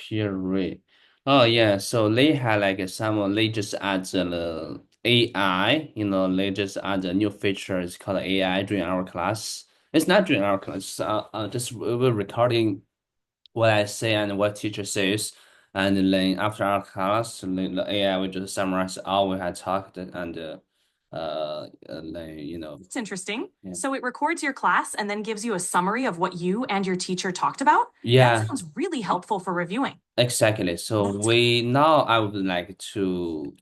period. Oh yeah, so they had like some they just add the AI, they just add a new feature. It's called AI during our class. It's not during our class, just we're recording what I say and what teacher says, and then after our class, the AI will just summarize all we had talked and It's interesting. yeah. So it records your class and then gives you a summary of what you and your teacher talked about. That Yeah, sounds really helpful for reviewing. exactly. So we now I would like to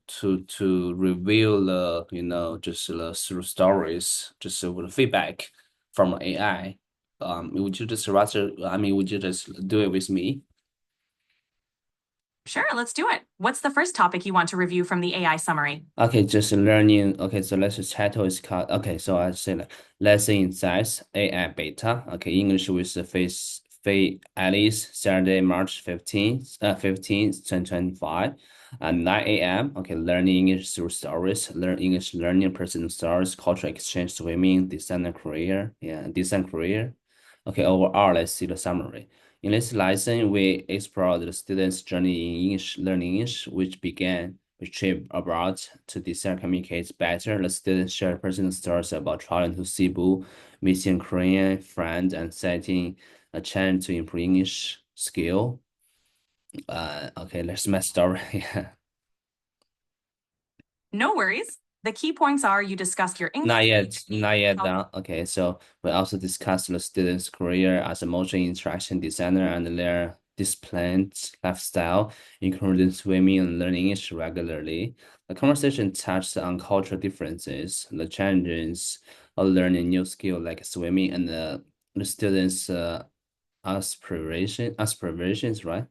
review the just the stories just with the feedback from AI. Would you just rather would you just do it with me? Sure, let's do it. What's the first topic you want to review from the AI summary? Okay, just learning. Okay, so let's just title is called. Okay, so I say like lesson insights AI beta. Okay, English with the face Alice Saturday, March 15th, 2025, at 9 a.m. Okay, learning English through stories. Learn English learning personal stories, cultural exchange, swimming, design career. Yeah, design career. Okay, overall, let's see the summary. In this lesson, we explore the students' journey in English learning English, which began with trip abroad to design communicate better. The students share personal stories about traveling to Cebu, meeting Korean friends, and setting a challenge to improve English skill. Okay, that's my story. Yeah. No worries. The key points are you discussed your Not English yet, speaking, not yet how done. Okay, so we also discussed the student's career as a motion interaction designer and their disciplined lifestyle, including swimming and learning English regularly. The conversation touched on cultural differences, the challenges of learning new skill like swimming, and the students' aspirations, right?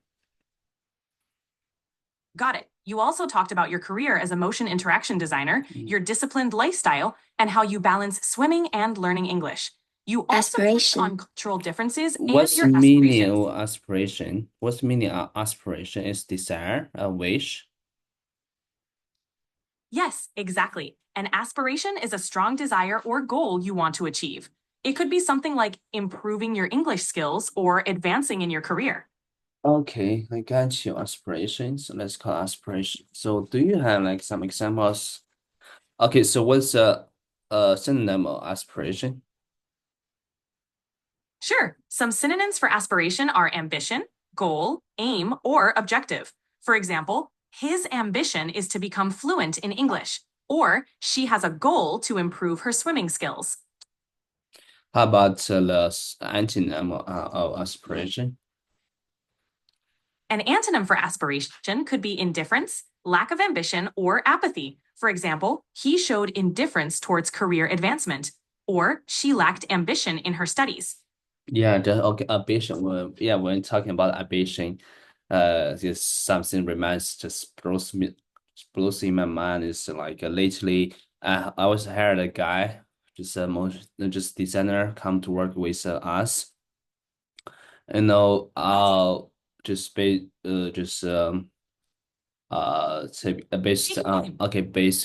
got it. You also talked about your career as a motion interaction designer, Mm. your disciplined lifestyle, and how you balance swimming and learning English. You also touched on Aspiration. cultural differences and What's your meaning aspirations. of aspiration? What's meaning of aspiration is desire, a wish. Yes, exactly. An aspiration is a strong desire or goal you want to achieve. It could be something like improving your English skills or advancing in your career. Okay, I got you. Aspirations. Let's call aspiration. So, do you have like some examples? Okay, so what's a synonym of aspiration? Sure, some synonyms for aspiration are ambition, goal, aim, or objective. For example, his ambition is to become fluent in English, or she has a goal to improve her swimming skills. How about the antonym of aspiration? An antonym for aspiration could be indifference, lack of ambition, or apathy. For example, he showed indifference towards career advancement, or she lacked ambition in her studies. Yeah, the okay, ambition. Well, yeah, when talking about ambition, just something reminds just blows in my mind is like lately, I was hired a guy, just a most just designer, come to work with us. I'll just based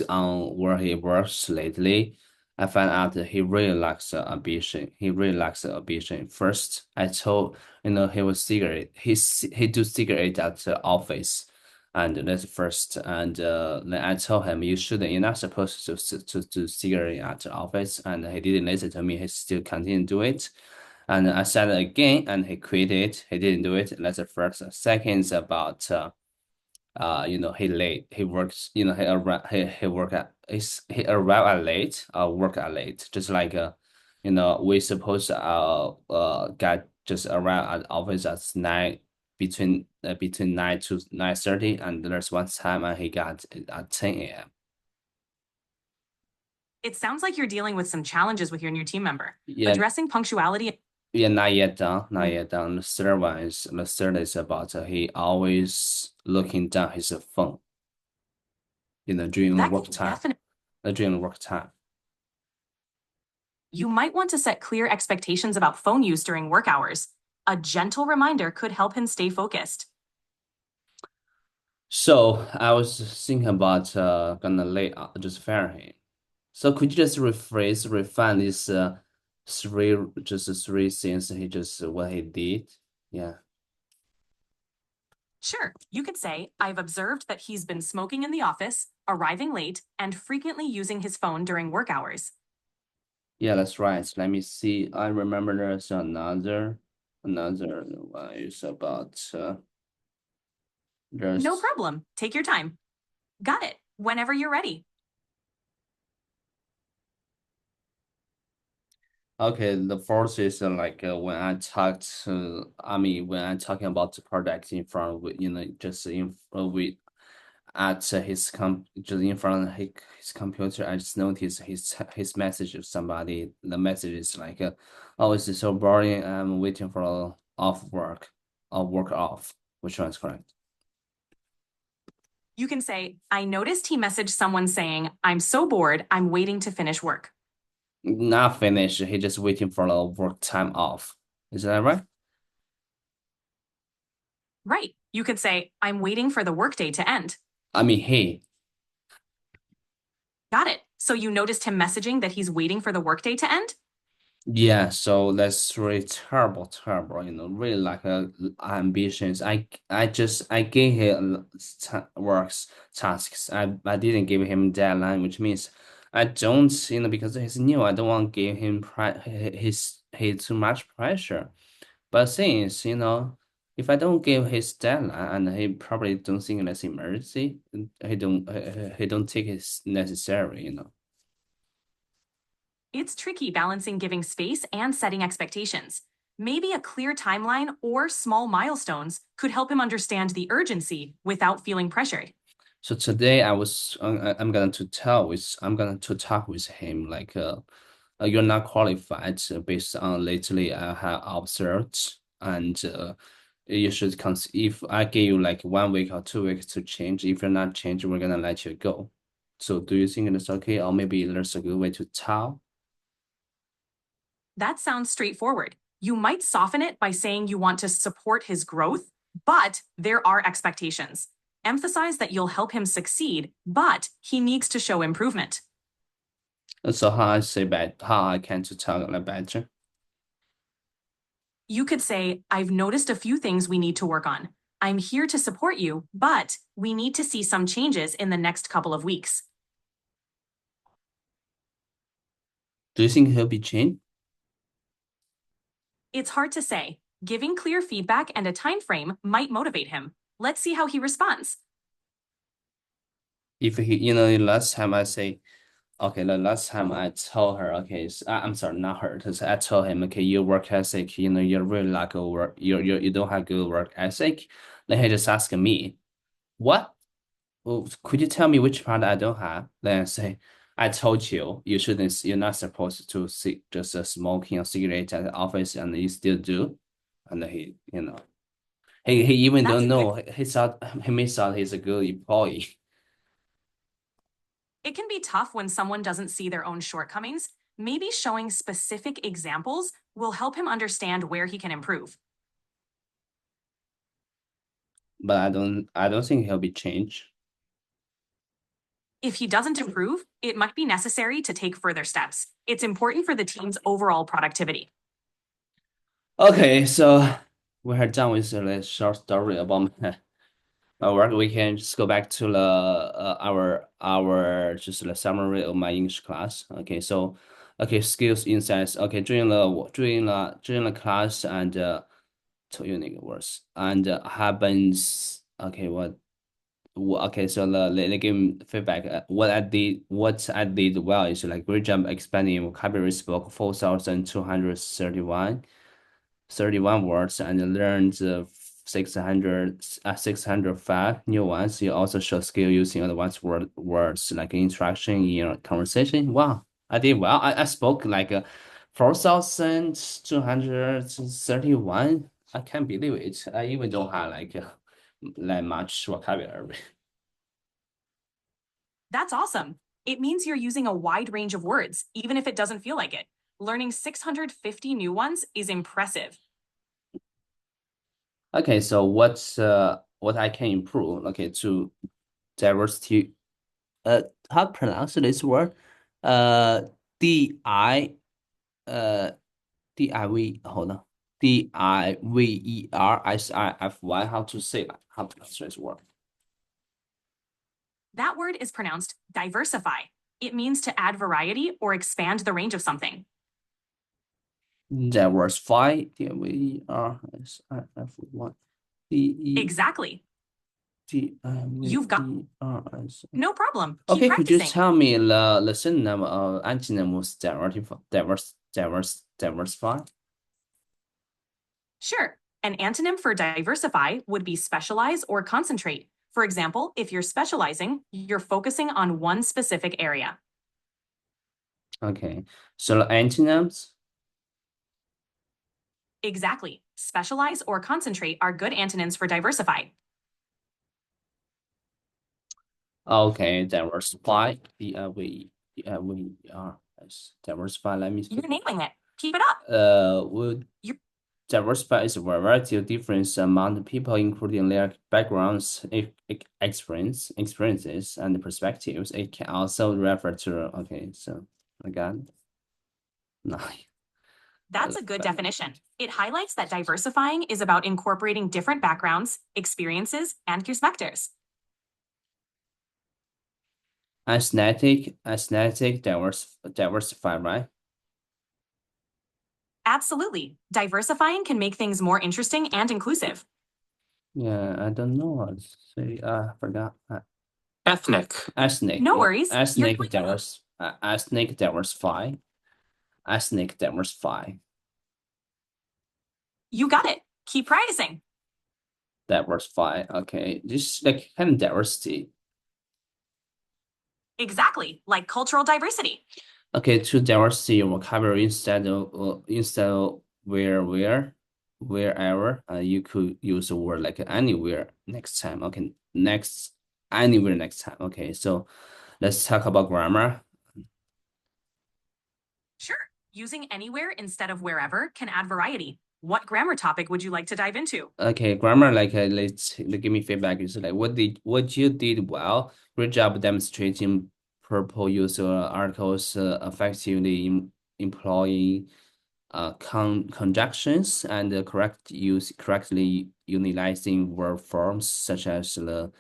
on where he works lately, I found out that he really lacks ambition. He really lacks ambition. First, I told he was cigarette. He do cigarette at the office, and that's first. And then I told him you shouldn't. You're not supposed to do cigarette at the office. And he didn't listen to me. He still continued to do it. And I said it again, and he quit it. He didn't do it. That's the first. Second is about he late. He works, he work at he arrive at late, work at late. Just like we supposed get just arrive at office at 9 between 9 to 9:30, and there's one time and he got it at 10 a.m. It sounds like you're dealing with some challenges with your new team member. Yeah, Addressing punctuality. yeah, not yet done, not yet done. The third is about he always looking down his phone, during That work can time, definitely. during work time. You might want to set clear expectations about phone use during work hours. A gentle reminder could help him stay focused. So I was thinking about gonna lay just fire him. So could you just refine these three things he just what he did? Yeah. Sure, you could say, I've observed that he's been smoking in the office, arriving late, and frequently using his phone during work hours. Yeah, that's right. Let me see. I remember there's another one is about No there's problem. Take your time. Got it. Whenever you're ready. okay. The first is like when I talk to, I mean, when I'm talking about the product in front of, just in with at just in front of his computer, I just noticed his message of somebody. The message is like, "Oh, it's so boring. I'm waiting for off work, or work off." Which one is correct? You can say, I noticed he messaged someone saying, I'm so bored, I'm waiting to finish work. Not finished. He just waiting for the work time off. Is that right? Right. You could say, I'm waiting for the workday to end. I mean, he. Got it. So you noticed him messaging that he's waiting for the workday to end? Yeah, so that's really terrible, terrible. Really like ambitions. I gave him works tasks. I didn't give him deadline, which means I don't, because he's new. I don't want to give him his too much pressure. But since, if I don't give his deadline, and he probably don't think that's emergency, he don't take it necessary. It's tricky balancing giving space and setting expectations. Maybe a clear timeline or small milestones could help him understand the urgency without feeling pressured. So today I'm going to talk with him like you're not qualified based on lately I have observed, and you should if I give you like 1 week or 2 weeks to change. If you're not changing, we're gonna let you go. So do you think it's okay, or maybe there's a good way to tell? That sounds straightforward. You might soften it by saying you want to support his growth, but there are expectations. Emphasize that you'll help him succeed, but he needs to show improvement. So how I can to tell like better? You could say, I've noticed a few things we need to work on. I'm here to support you, but we need to see some changes in the next couple of weeks. Do you think he'll be changed? It's hard to say. Giving clear feedback and a time frame might motivate him. Let's see how he responds. If he, last time I say. Okay, the last time I told her, okay, I'm sorry, not her, because I told him, okay, your work ethic, you're really like a work, you don't have good work ethic. Then he just asked me, what? Well, could you tell me which part I don't have? Then I say, I told you, you're not supposed to see just smoking a cigarette at the office, and you still do. And he even That's don't a good. know. He may thought he's a good employee. It can be tough when someone doesn't see their own shortcomings. Maybe showing specific examples will help him understand where he can improve. But I don't think he'll be changed. If he doesn't improve, it might be necessary to take further steps. It's important for the team's overall productivity. Okay, so we're done with the short story about my work. We can just go back to the our just the summary of my English class. Okay, so skills insights. Okay, during the class and 头有那个 words and happens. Okay, okay, so they give me feedback. What I did well is like great job expanding vocabulary, spoke 4,231 words and learned 605 new ones. You also show skill using advanced words like interaction in your conversation. Wow, I did well. I spoke like 4,231. I can't believe it. I even don't have like much vocabulary. That's awesome. It means you're using a wide range of words, even if it doesn't feel like it. Learning 650 new ones is impressive. Okay, so what I can improve? Okay, to diversity. How to pronounce this word? Uh, D I uh DIV. Hold on. diversify. How to say that? How to translate this word? That word is pronounced diversify. It means to add variety or expand the range of something. Diversify. Diversify. Exactly. You've got D-I-V-E-R-S. no problem. Keep Okay, could you practicing. tell me the synonym of antonyms diversify? Sure. An antonym for diversify would be specialize or concentrate. For example, if you're specializing, you're focusing on one specific area. Okay, so the antonyms. Exactly. Specialize or concentrate are good antonyms for diversify. Okay, diversify. Diversify. Diversify. Let me You're speak. nailing it. Keep it up. Would You're diversify is a variety of different among people, including their backgrounds, experiences, and perspectives. It can also refer to. Okay, so again, nine. That's a good definition. It highlights that diversifying is about incorporating different backgrounds, experiences, and perspectives. Diversify, right? Absolutely. Diversifying can make things more interesting and inclusive. Yeah, I don't know what to say. I forgot. Ethnic. Ethnic, No yeah. worries. You're doing great. Ethnic diversify. Ethnic diversify. You got it. Keep practicing. Diversify. Okay, this is like kind of diversity. Exactly. Like cultural diversity. Okay, to diversity vocabulary instead of wherever, you could use the word like anywhere next time. Okay, next anywhere next time. Okay, so let's talk about grammar. Sure. Using anywhere instead of wherever can add variety. What grammar topic would you like to dive into? Okay, grammar like give me feedback. It's like what you did well. Great job demonstrating purple user articles effectively employing conjunctions and correctly utilizing verb forms such as in the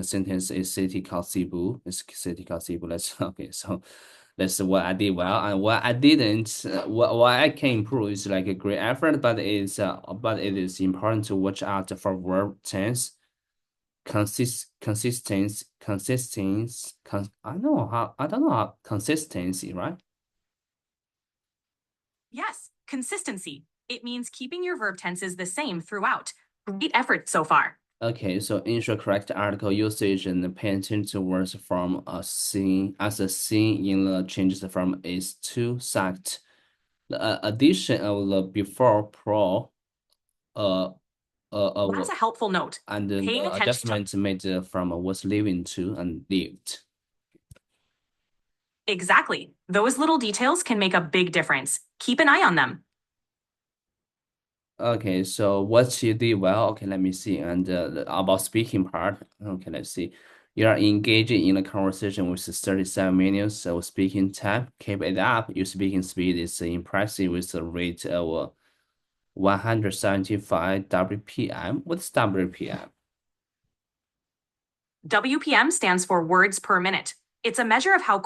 sentence a city called Cebu. It's city called Cebu. Let's okay. So that's what I did well, and what I didn't, what I can improve is like a great effort, but it is important to watch out for verb tense, I don't know how consistency, right? Yes, consistency. It means keeping your verb tenses the same throughout. Great effort so far. Okay, so ensure correct article usage and pay attention to words from a scene as a scene in the changes from is to sect. The addition of the before pro uh That's a helpful note. and the Paying attention to adjustment made from was living to and lived. exactly. Those little details can make a big difference. Keep an eye on them. Okay, so what you did well, okay, let me see. And about speaking part, okay, let's see. You are engaging in a conversation with 37 minutes of speaking time. Keep it up. Your speaking speed is impressive with a rate of 175 WPM. What's WPM? WPM stands for words per minute. It's a measure of how quick